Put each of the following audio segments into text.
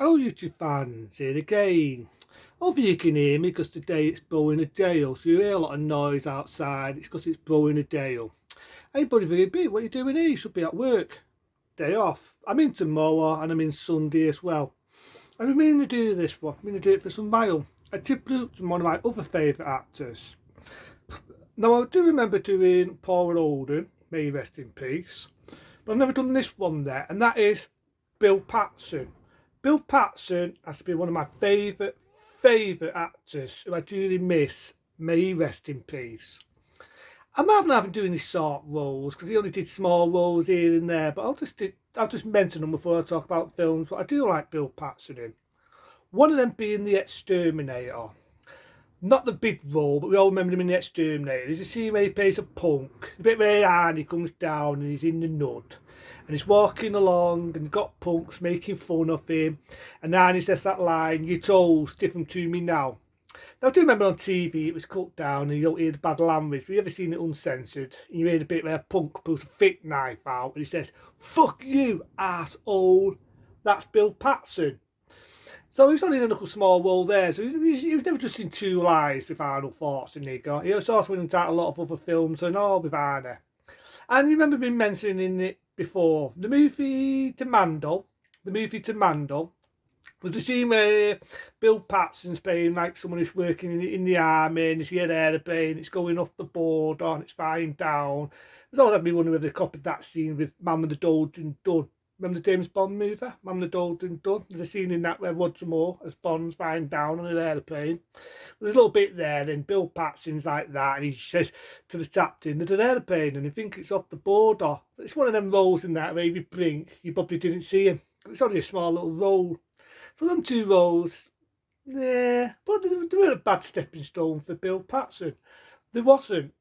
Hello YouTube fans, here again. Hope you can hear me because today it's blowing a gale, so you hear a lot of noise outside. It's because it's blowing a gale. Anybody very big, what are you doing here? You should be at work. Day off. I'm in tomorrow and I'm in Sunday as well. I'm meaning to do this one. I'm going to do it for some while. I tipped from one of my other favourite actors. Now I do remember doing Paul Holden, may he rest in peace. But I've never done this one there, and that is Bill Paxton. Bill Paxton has to be one of my favourite actors who I duly miss. May he rest in peace. I'm having doing these sort of roles because he only did small roles here and there, but I'll just mention them before I talk about films. But I do like Bill Paxton in. One of them being The Exterminator. Not the big role, but we all remember him in The Exterminator. There's a scene where he plays a punk. The bit where Arnie comes down and he's in the nud. And he's walking along and got punks making fun of him. And Arnie says that line, "Your toes different to me now." Now, I do remember on TV it was cut down and you don't hear the bad language. But you ever seen it uncensored? And you hear the bit where a punk pulls a thick knife out and he says, "Fuck you, asshole." That's Bill Paxton. So he's only in a little small role there. So he was never just in Two Lies with Arnold Schwarzenegger. He was also in a lot of other films and all with Arnie. And you remember me mentioning it before. The movie to Mandel was the scene where Bill Paxton's playing like someone who's working in the army and you see an aeroplane, it's going off the border and it's flying down. There's always had me wondering whether they copied that scene with Man with the Golden Gun. Remember the James Bond movie, Man with the Golden Gun? There's a scene in that where Roger Moore as Bond's flying down on an aeroplane. There's a little bit there, then Bill Paxton's like that, and he says to the captain, "There's an aeroplane," and he thinks it's off the border. It's one of them roles in that where if you blink, you probably didn't see him. It's only a small little role. So them two roles, yeah, but they weren't a bad stepping stone for Bill Paxton. There wasn't.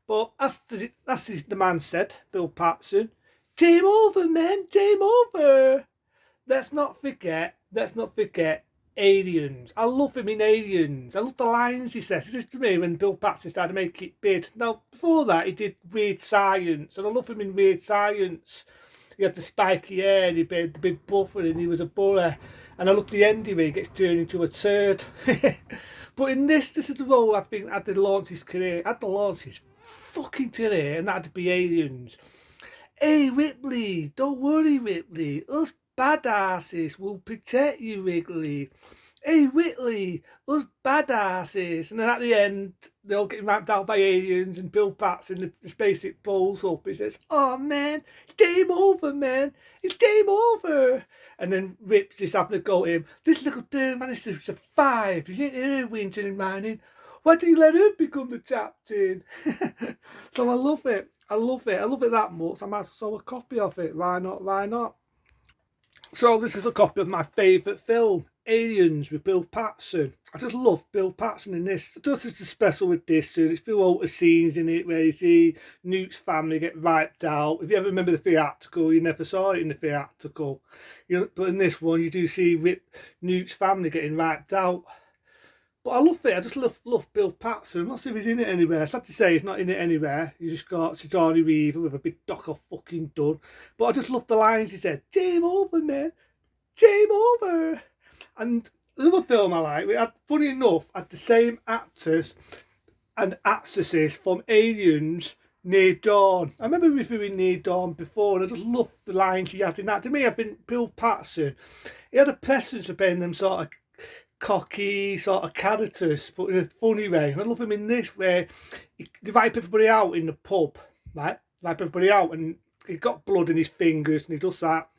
But as the man said, Bill Paxton, game over, man, game over. Let's not forget Aliens. I love him in Aliens. I love the lines he says. It's just to me when Bill Paxton started to make it big. Now, before that, he did Weird Science, and I love him in Weird Science. He had the spiky hair, and he played the big buffer, and he was a bully. And I love the ending where he gets turned into a turd. But in this is the role I think had to launch his career, had to launch his fucking career, and that had to be Aliens. "Hey Ripley, don't worry Ripley, us badasses will protect you Wrigley. Hey Whitley, us badasses." And then at the end, they're all getting wiped out by aliens, and Bill Paxton, the spaceship pulls up. He says, "Oh man, it's game over, man. It's game over." And then Rips is having a go at him. "This little girl managed to survive. You didn't hear her winching and mining. Why do you let her become the captain?" So I love it. I love it. I love it that much. I might as well sell a copy of it. Why not? Why not? So this is a copy of my favourite film, Aliens with Bill Paxton. I just love Bill Paxton in this. Just as special with this, it's throughout the scenes in it where you see Newt's family get wiped out. If you ever remember the theatrical, you never saw it in the theatrical. But in this one, you do see Newt's family getting wiped out. But I love it. I just love Bill Paxton. I'm not sure if he's in it anywhere. Sad to say he's not in it anywhere. You just got Sigourney Weaver with a big dock of fucking done. But I just love the lines he said. "Game over, man. Game over." And another film I like, we had, funny enough, had the same actors and actresses from Aliens Near Dawn. I remember reviewing Near Dawn before, and I just loved the lines he had in that. To me, I've been Bill Paxton. He had a presence of being them sort of cocky sort of characters, but in a funny way. And I love him in this where they wipe everybody out in the pub, right? Wipe everybody out, and he's got blood in his fingers, and he does that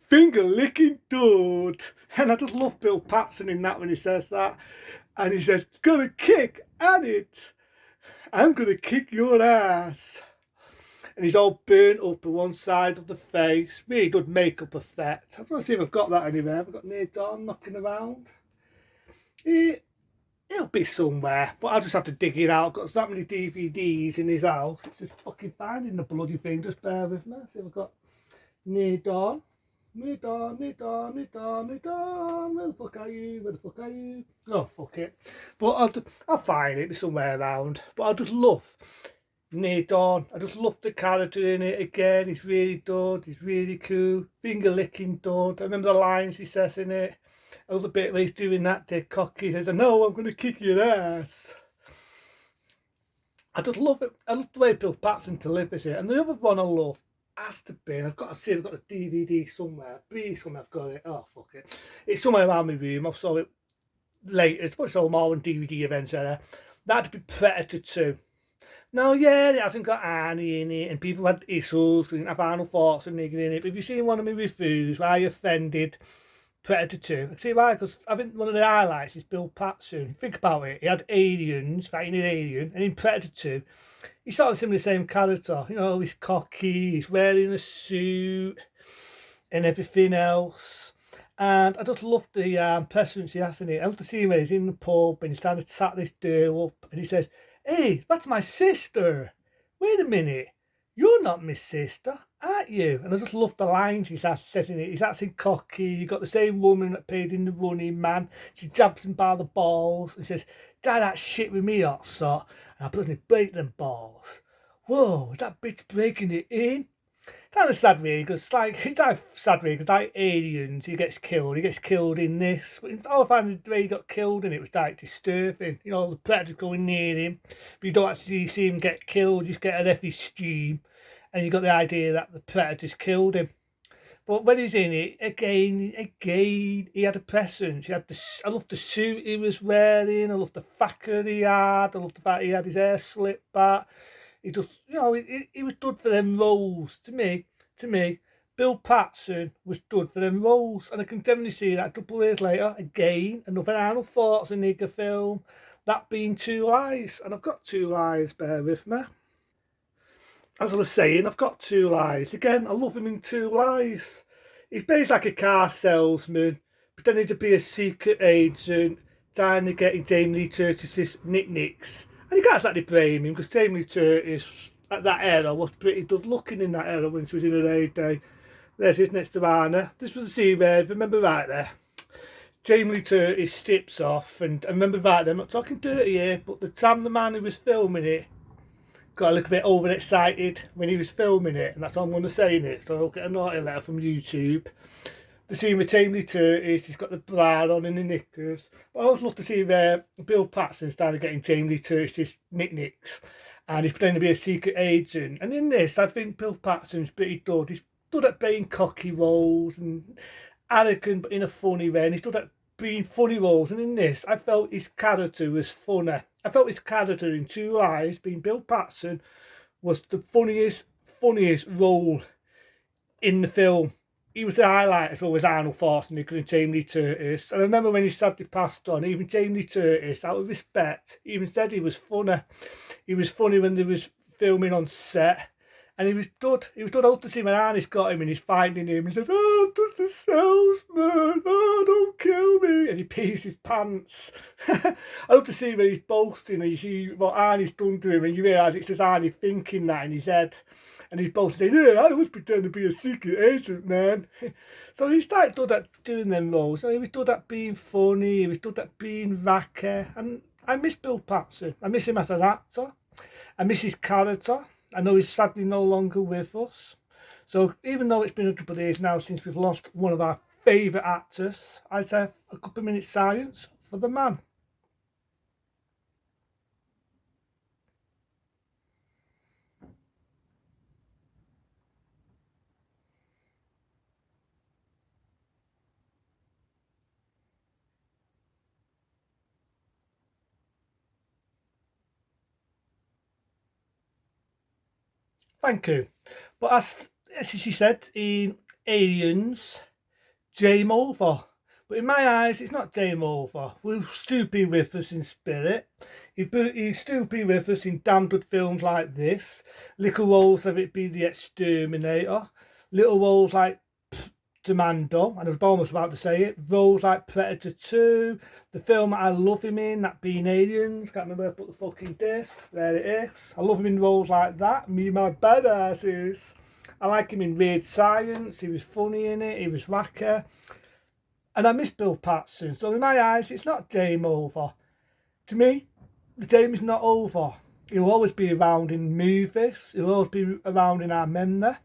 finger licking dude. And I just love Bill Paxton in that when he says that. And he says, "Gonna kick at it. I'm gonna kick your ass." And he's all burnt up on one side of the face. Really good makeup effect. I don't see if I've got that anywhere. I've got Near Dawn knocking around. It'll be somewhere, but I'll just have to dig it out. I've got so many DVDs in his house. It's just fucking finding the bloody thing. Just bear with me. See if I've got Near Dawn. Near Dawn, Near Dawn, Near Dawn, Near Dawn. Where the fuck are you? Where the fuck are you? Oh, fuck it. But I'll find it somewhere around. But I just love Near Dawn. I just love the character in it. Again, he's really good. He's really cool. Finger licking dud. I remember the lines he says in it. I was a bit where he's doing that dead cocky. He says, "I know I'm going to kick your ass." I just love it. I love the way Bill Paxton delivers it. And the other one I love has to be, and I've got to see, I've got a DVD somewhere. Please, somewhere I've got it. Oh, fuck it. It's somewhere around my room. I saw it later. It's probably sold more on DVD events there. That'd be Predator 2. No, yeah, it hasn't got Arnie in it, and people had issues, didn't have Arnold Schwarzenegger in it. But if you've seen one of my reviews where I offended Predator 2, I see why, because I think one of the highlights is Bill Paxton. Think about it, he had aliens, fighting an alien, and in Predator 2, he's sort of similar the same character. You know, he's cocky, he's wearing a suit, and everything else. And I just love the presence he has in it. I love to see him when he's in the pub and he's trying to tap this door up, and he says, "Hey, that's my sister. Wait a minute. You're not my sister, aren't you?" And I just love the lines he says in it. He's acting cocky. You got the same woman that paid in the Running Man. She jabs him by the balls and says, "Die that shit with me, hot sot, and I'll bloody break them balls." Whoa, is that bitch breaking it in? Kind of sad really, because like it's kind of sad really, because like aliens, he gets killed. He gets killed in this. But all I find the way he got killed in it was like disturbing. You know, the predator going near him, but you don't actually see him get killed. You just get a heavy stream, and you got the idea that the predator's killed him. But when he's in it again, he had a presence. He had the. I love the suit he was wearing. I love the facker he had. I love the fact he had his hair slicked back. He just, you know, he was good for them roles. To me, Bill Paxton was good for them roles, and I can definitely see that a couple of years later, again, another Arnold Schwarzenegger film, that being Two Lies, and I've got Two Lies, bear with me. As I was saying, I've got Two Lies. Again, I love him in Two Lies. He's basically like a car salesman, pretending to be a secret agent, trying to get Jamie Lee Curtis's knickknacks. And you can't exactly blame him, because Jamie Lee Curtis at that era was pretty good looking in that era when she was in her heyday. There's his next to Anna. This was the scene where, remember right there, Jamie Lee Curtis strips off, and I remember right there, I'm not talking dirty here, but the time the man who was filming it got a little bit overexcited when he was filming it, and that's all I'm going to say in it. So I'll get a naughty letter from YouTube. The scene with Jamie Lee Curtis, he's got the bra on in the knickers. But I always love to see where Bill Paxton started getting Jamie Lee Curtis's knickknacks, and he's pretending to be a secret agent. And in this, I think Bill Paxton's pretty good. He's good at playing cocky roles and arrogant, but in a funny way. And he's good at being funny roles. And in this, I felt his character was funny. I felt his character in Two Lies, being Bill Paxton, was the funniest role in the film. He was the highlight as well as Arnold Schwarzenegger and Jamie Lee Curtis. And I remember when he sadly passed on, even Jamie Lee Curtis, out of respect, even said he was funny. He was funny when they was filming on set. And he was good. He was good. I love to see when Arnie's got him and he's finding him. He says, "Oh, I'm just a salesman. Oh, don't kill me." And he pees his pants. I love to see when he's boasting and you see what Arnie's done to him and you realise it's just Arnie thinking that in his head. And he's boasting, "Yeah, I was pretending to be a secret agent, man." So he's quite good at doing them roles. He was good at being funny. He was good at being wacky. And I miss Bill Paxton. I miss him as an actor. I miss his character. I know he's sadly no longer with us. So even though it's been a couple of days now since we've lost one of our favourite actors, I'd have a couple of minutes silence for the man. Thank you. But as she said in Aliens, game over. But in my eyes, it's not game over. We'll still be with us in spirit. He'll still be with us in damn good films like this. Little roles of it be The Exterminator. Little roles like Demando, and I was almost about to say it. Roles like Predator 2. The film I love him in, that being Aliens. Can't remember where I put the fucking disc. There it is. I love him in roles like that. Me and my badasses. I like him in Weird Science. He was funny in it. He was wacky. And I miss Bill Paxton. So in my eyes, it's not game over. To me, the game is not over. He'll always be around in movies. He'll always be around in our memory.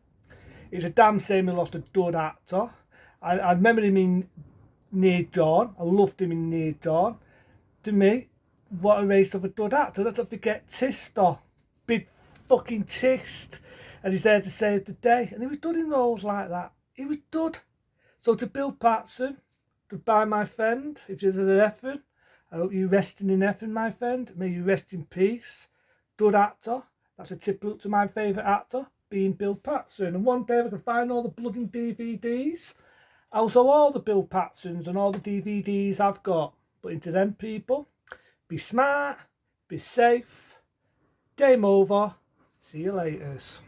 It's a damn shame we lost a good actor. I remember him in Near Dawn. I loved him in Near Dawn. To me, what a race of a good actor. Let's not forget Tister. Big fucking Tist. And he's there to save the day. And he was good in roles like that. He was good. So to Bill Paxton, goodbye my friend. If you're in heaven, I hope you resting in heaven, my friend. May you rest in peace. Good actor. That's a tip to my favourite actor, being Bill Paxton. And one day I can find all the bloody DVDs. Also all the Bill Paxtons and all the DVDs I've got. But into them people, be smart, be safe, game over, see you laters.